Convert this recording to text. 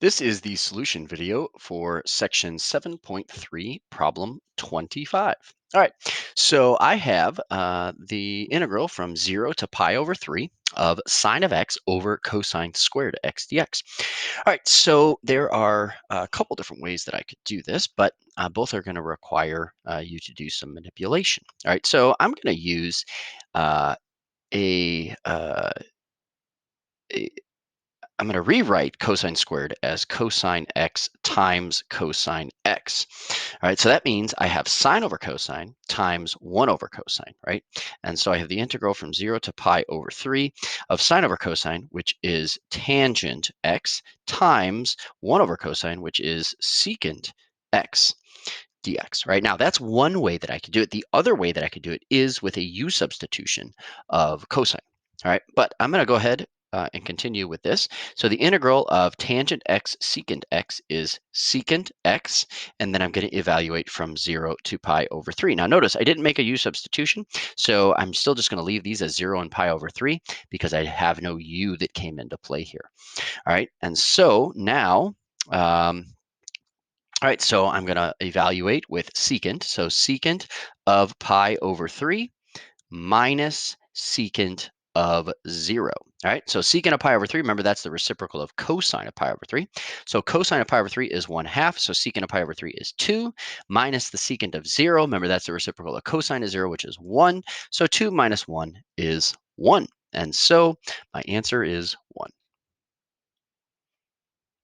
This is the solution video for section 7.3, problem 25. All right, so I have the integral from 0 to pi over 3 of sine of x over cosine squared x dx. All right, so there are a couple different ways that I could do this, but both are going to require you to do some manipulation. All right, so I'm going to use uh, a, uh, a I'm going to rewrite cosine squared as cosine x times cosine x. All right, so that means I have sine over cosine times 1 over cosine, right? And so I have the integral from 0 to pi over 3 of sine over cosine, which is tangent x, times 1 over cosine, which is secant x dx, right? Now, that's one way that I could do it. The other way that I could do it is with a u substitution of cosine. All right, but I'm going to go ahead and continue with this. So the integral of tangent x secant x is secant x, and then I'm going to evaluate from 0 to pi over 3. Now notice I didn't make a u substitution, so I'm still just going to leave these as 0 and pi over 3 because I have no u that came into play here. All right, and so now, all right, so I'm going to evaluate with secant. So secant of pi over 3 minus secant of 0. All right, so secant of pi over 3, remember that's the reciprocal of cosine of pi over 3. So cosine of pi over 3 is 1/2, so secant of pi over 3 is 2, minus the secant of 0. Remember that's the reciprocal of cosine of 0, which is 1. So 2 minus 1 is 1. And so my answer is 1.